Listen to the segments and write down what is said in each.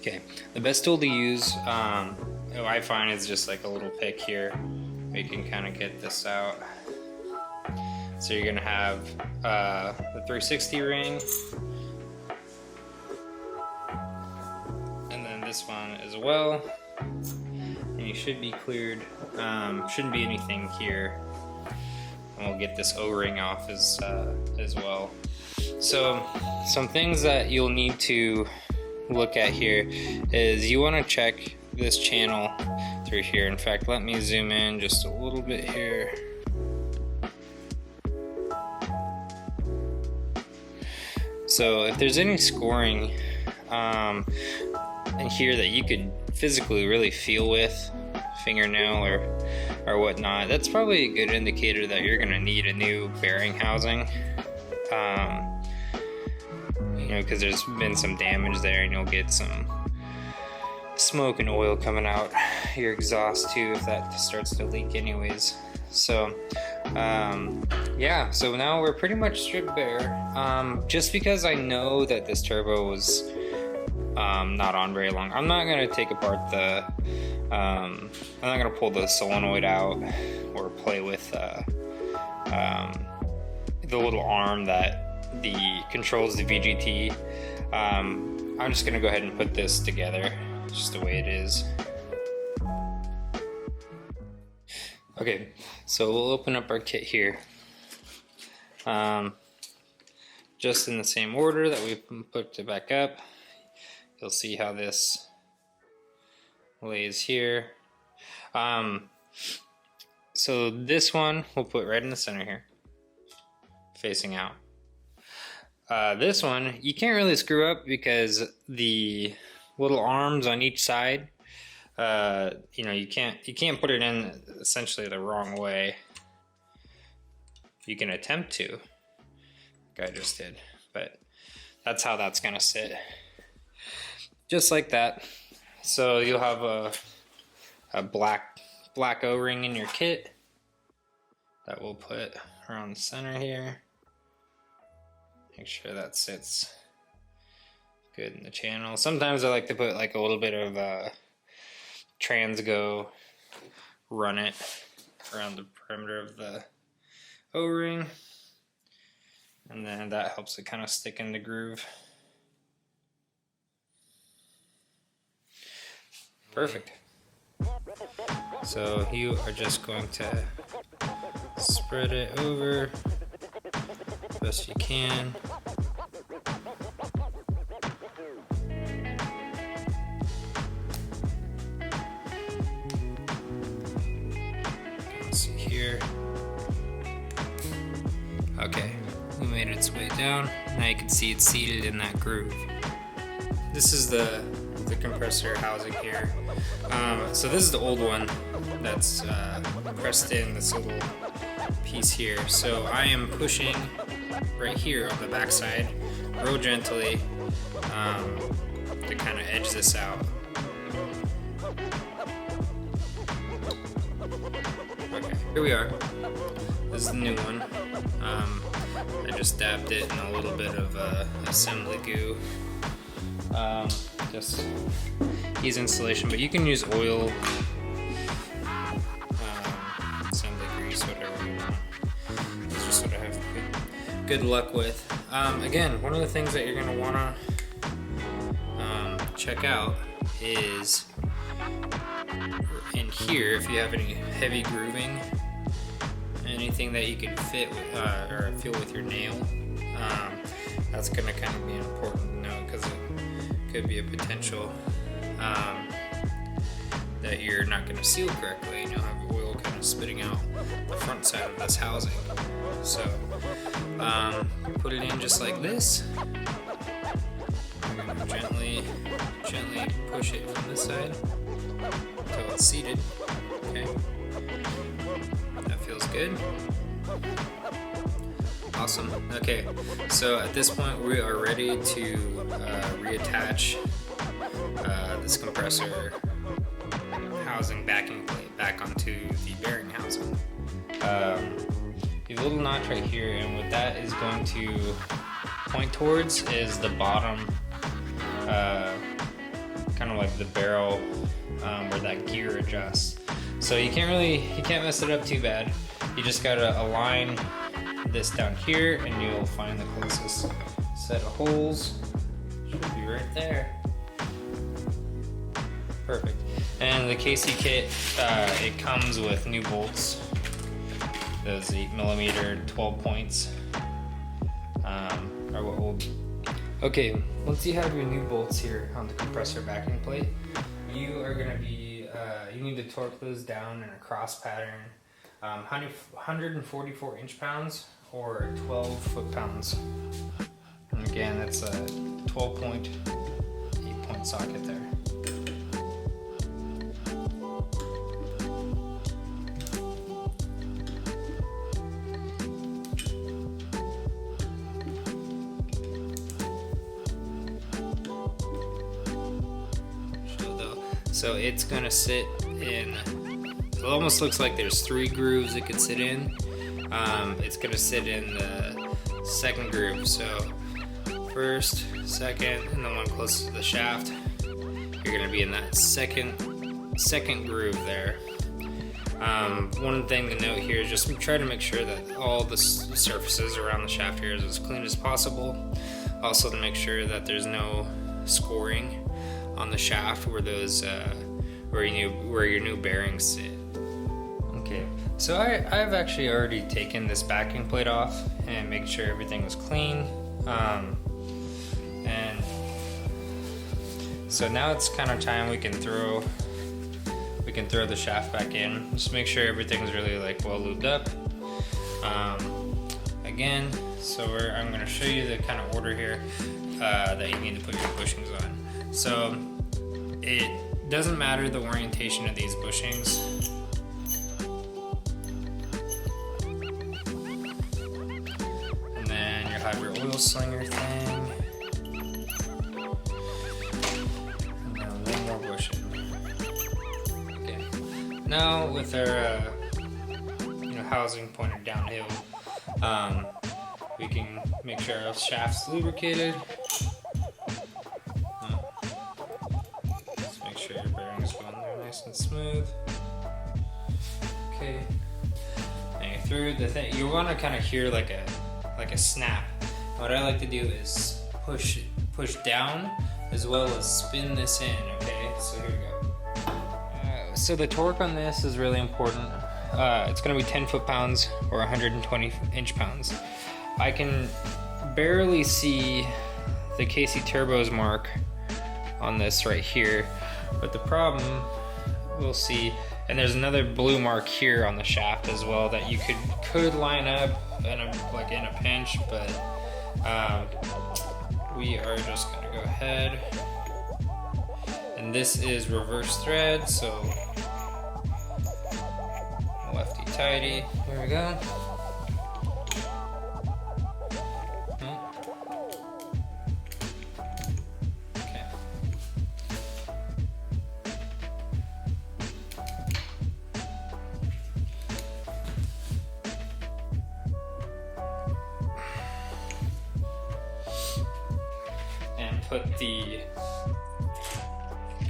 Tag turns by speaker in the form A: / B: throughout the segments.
A: Okay, the best tool to use, I find, is just like a little pick here. We can kind of get this out. So you're gonna have the 360 ring, and then this one as well. And you should be cleared. Shouldn't be anything here. And we'll get this O-ring off as well. So some things that you'll need to look at here is you want to check this channel through here. In fact, let me zoom in just a little bit here. So if there's any scoring in here that you could physically really feel with fingernail or whatnot, that's probably a good indicator that you're going to need a new bearing housing. You know, because there's been some damage there, and you'll get some smoke and oil coming out your exhaust too if that starts to leak anyways. So yeah, so now we're pretty much stripped bare. Just because I know that this turbo was not on very long, I'm not going to take apart the I'm not going to pull the solenoid out or play with the little arm that controls the VGT. I'm just gonna go ahead and put this together just the way it is. Okay, so we'll open up our kit here. Just in the same order that we put it back up. You'll see how this lays here. So this one we'll put right in the center here, facing out. This one you can't really screw up because the little arms on each side, you know, you can't put it in essentially the wrong way. You can attempt to, like I just did, but that's how that's gonna sit, just like that. So you'll have a black O-ring in your kit that we'll put around the center here. Make sure that sits good in the channel. Sometimes I like to put like a little bit of Transgo, run it around the perimeter of the O-ring, and then that helps it kind of stick in the groove. Perfect. So you are just going to spread it over best you can. Let's see here. Okay, we made its way down. Now you can see it's seated in that groove. This is the compressor housing here. So this is the old one that's pressed in this little piece here. So I am pushing right here on the back side real gently to kind of edge this out. Okay, here we are. This is the new one. I just dabbed it in a little bit of assembly goo. Just ease installation, but you can use oil, assembly grease, whatever you want. It's just what I have good luck with. Again, one of the things that you're going to want to check out is in here, if you have any heavy grooving, anything that you can fit with, or feel with your nail, that's going to kind of be an important note, because it could be a potential that you're not going to seal correctly, and you'll have oil kind of spitting out the front side of this housing. So put it in just like this. You're going to gently push it from this side until it's seated. Okay, that feels good. Awesome. Okay, so at this point we are ready to reattach this compressor housing backing plate back onto the bearing housing. The little notch right here, and what that is going to point towards is the bottom kind of like the barrel where that gear adjusts. So you can't mess it up too bad. You just gotta align this down here and you'll find the closest set of holes. Should be right there. Perfect. And the KC kit, it comes with new bolts. Those 8mm 12 points are what we'll... Okay, once you have your new bolts here on the compressor backing plate, you are going to be, you need to torque those down in a cross pattern, 144 inch-pounds or 12 foot-pounds. And again, that's a 12-point, 8-point socket there. So it's gonna sit in, it almost looks like there's 3 grooves it could sit in. It's gonna sit in the second groove. So first, second, and the one closest to the shaft. You're gonna be in that second groove there. One thing to note here is just try to make sure that all the surfaces around the shaft here is as clean as possible. Also to make sure that there's no scoring on the shaft where those where your new bearings sit. Okay, so I've actually already taken this backing plate off and make sure everything was clean. And so now it's kind of time we can throw the shaft back in. Just make sure everything's really like well lubed up. Again, so I'm going to show you the kind of order here that you need to put your bushings on. So it doesn't matter the orientation of these bushings. And then you have your oil slinger thing. And then one more bushing. Okay. Now with our housing pointed downhill, we can make sure our shaft's lubricated. Your bearings going there nice and smooth. Okay, and you're through the thing. You want to kind of hear like a snap. What I like to do is push down as well as spin this in. Okay, so here we go. So the torque on this is really important. It's going to be 10 foot-pounds or 120 inch-pounds. I can barely see the KC Turbos mark on this right here. But the problem, we'll see, and there's another blue mark here on the shaft as well that you could line up in a pinch, but we are just gonna go ahead. And this is reverse thread, so lefty tighty. There we go. Put the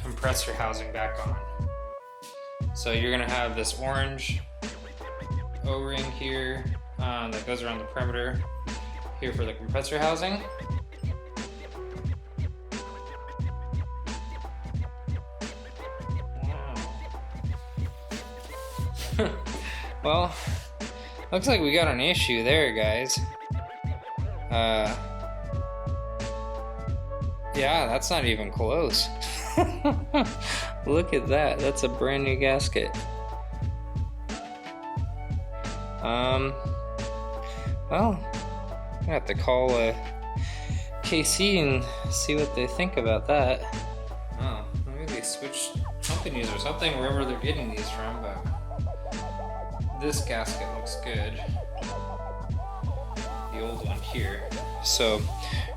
A: compressor housing back on. So you're gonna have this orange O-ring here that goes around the perimeter here for the compressor housing. Wow. Well, looks like we got an issue there, guys. Yeah, that's not even close. Look at that. That's a brand new gasket. Well, I have to call KC and see what they think about that. Oh, maybe they switched companies or something, wherever they're getting these from, but this gasket looks good. The old one here. So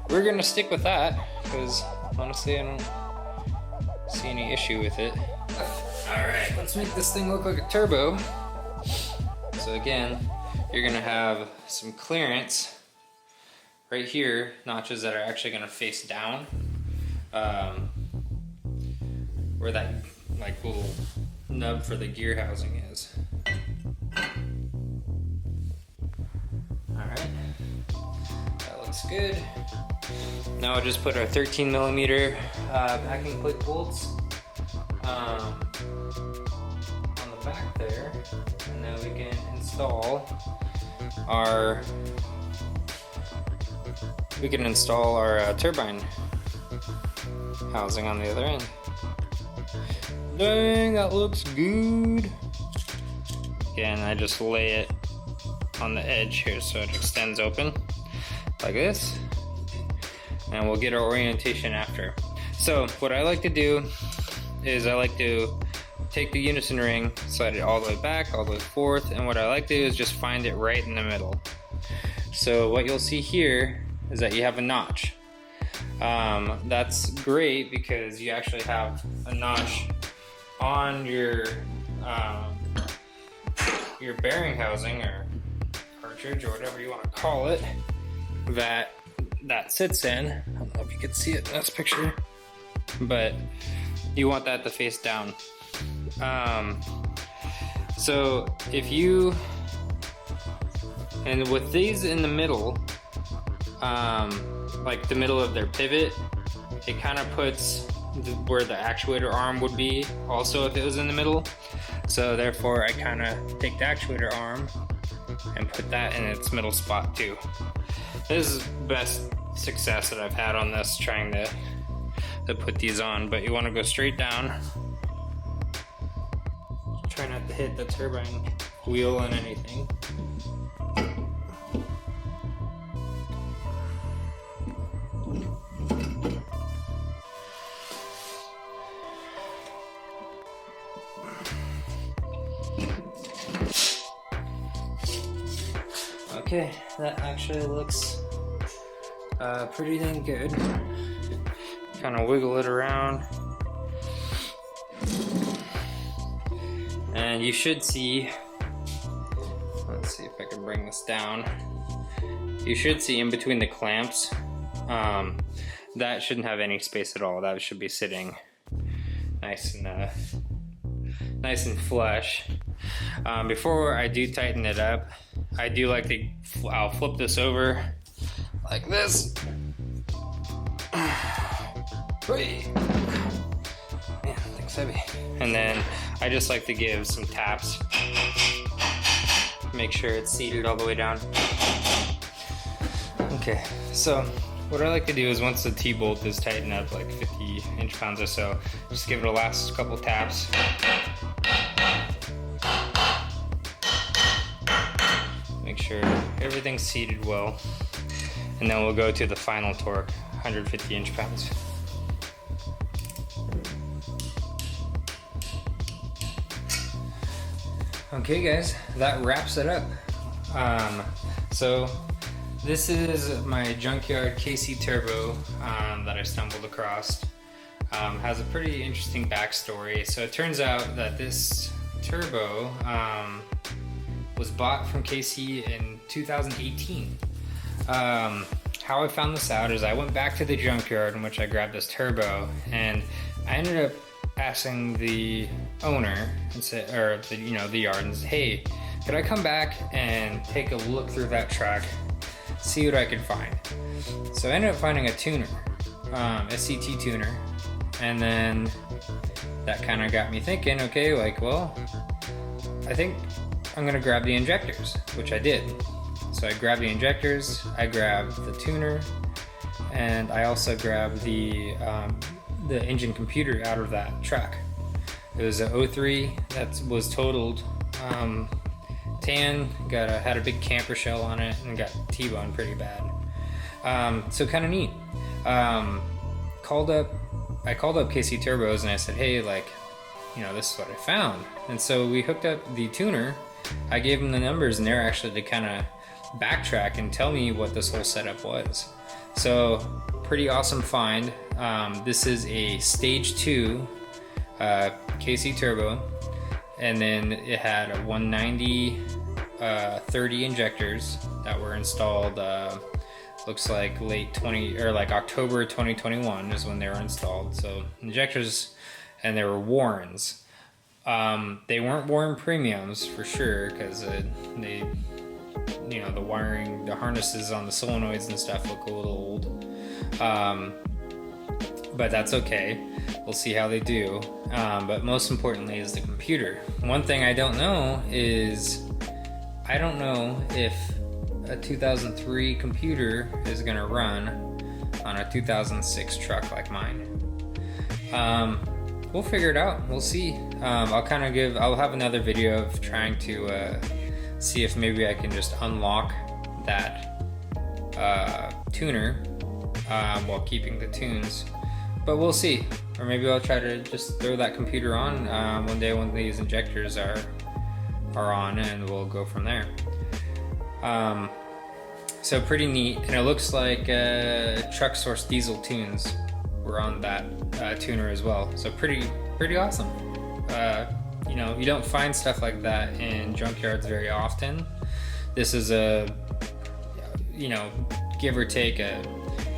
A: we're gonna stick with that because honestly I don't see any issue with it. Alright, let's make this thing look like a turbo. So again, you're gonna have some clearance right here, notches that are actually gonna face down. where that like little nub for the gear housing is. Alright, that looks good. Now I'll just put our 13 millimeter backing plate bolts on the back there, and then we can install our turbine housing on the other end. Dang, that looks good. Again, I just lay it on the edge here so it extends open like this, and we'll get our orientation after. So what I like to do is I like to take the unison ring, slide it all the way back, all the way forth, and what I like to do is just find it right in the middle. So what you'll see here is that you have a notch. That's great because you actually have a notch on your bearing housing or cartridge or whatever you want to call it that sits in. I don't know if you can see it in this picture, but you want that to face down. So if you, and with these in the middle, like the middle of their pivot, it kind of puts where the actuator arm would be also if it was in the middle. So therefore I kind of take the actuator arm and put that in its middle spot too. This is the best success that I've had on this, trying to put these on, but you want to go straight down. Try not to hit the turbine wheel and anything. Okay, that actually looks pretty dang good. Kind of wiggle it around. And you should see, let's see if I can bring this down. You should see in between the clamps, that shouldn't have any space at all. That should be sitting nice and flush. Before I do tighten it up, I do like to, I'll flip this over like this. Man, thing's heavy. And then I just like to give some taps. Make sure it's seated all the way down. Okay, so what I like to do is once the T-bolt is tightened up like 50 inch-pounds or so, just give it a last couple taps. Make sure everything's seated well. And then we'll go to the final torque, 150 inch-pounds. Okay guys, that wraps it up. So this is my junkyard KC turbo that I stumbled across. Has a pretty interesting backstory. So it turns out that this turbo was bought from KC in 2018. How I found this out is I went back to the junkyard in which I grabbed this turbo, and I ended up asking the owner and said, or the yard, and said, hey, could I come back and take a look through that truck, see what I could find? So I ended up finding a tuner, SCT tuner, and then that kind of got me thinking, okay, like, well, I think I'm gonna grab the injectors, which I did. So I grabbed the injectors, I grabbed the tuner, and I also grabbed the engine computer out of that truck. It was an 03 that was totaled, tan, had a big camper shell on it, and got T-boned pretty bad. So kind of neat. I called up KC Turbos and I said, hey, like, this is what I found. And so we hooked up the tuner. I gave them the numbers, and they're actually to kind of backtrack and tell me what this whole setup was. So pretty awesome find. This is a stage 2 KC turbo, and then it had a 190 30 injectors that were installed. Looks like late October 2021 is when they were installed. So injectors and they were Warrens. They weren't Warren Premiums for sure, because they, you know, the wiring, the harnesses on the solenoids and stuff look a little old. But that's okay. We'll see how they do. But most importantly is the computer. One thing I don't know is, I don't know if a 2003 computer is gonna run on a 2006 truck like mine. We'll figure it out. We'll see. I'll have another video of trying to see if maybe I can just unlock that tuner while keeping the tunes. But we'll see. Or maybe I'll try to just throw that computer on one day when these injectors are on, and we'll go from there. So pretty neat, and it looks like Truck Source diesel tunes were on that tuner as well. So pretty awesome. You know, you don't find stuff like that in junkyards very often. This is a, you know, give or take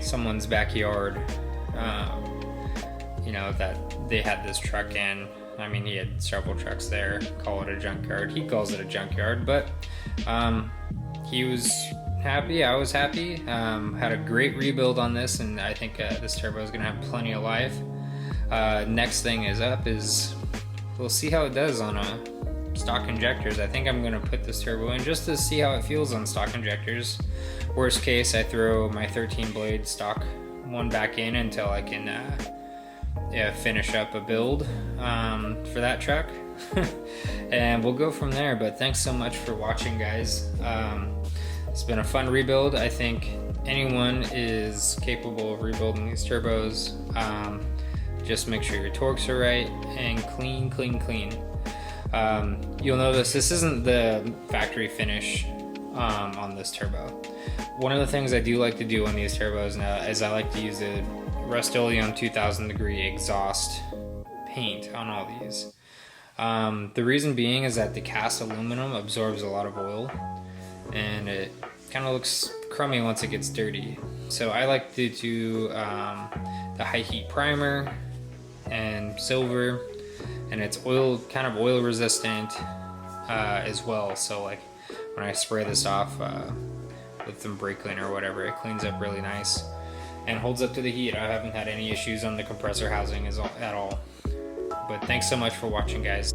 A: someone's backyard. You know, that they had this truck in. I mean, he had several trucks there. Call it a junkyard. He calls it a junkyard, but he was happy. I was happy. Had a great rebuild on this, and I think this turbo is gonna have plenty of life. Next thing is we'll see how it does on stock injectors. I think I'm gonna put this turbo in just to see how it feels on stock injectors. Worst case, I throw my 13 blade stock one back in until I can finish up a build for that truck. And we'll go from there. But thanks so much for watching, guys. It's been a fun rebuild. I think anyone is capable of rebuilding these turbos. Just make sure your torques are right and clean. You'll notice this isn't the factory finish on this turbo. One of the things I do like to do on these turbos now is I like to use a Rust-Oleum 2000 degree exhaust paint on all these. The reason being is that the cast aluminum absorbs a lot of oil, and it kind of looks crummy once it gets dirty. So I like to do the high heat primer and silver, and it's kind of oil resistant as well. So like when I spray this off with some brake cleaner or whatever, it cleans up really nice and holds up to the heat. I haven't had any issues on the compressor housing at all. But thanks so much for watching, guys.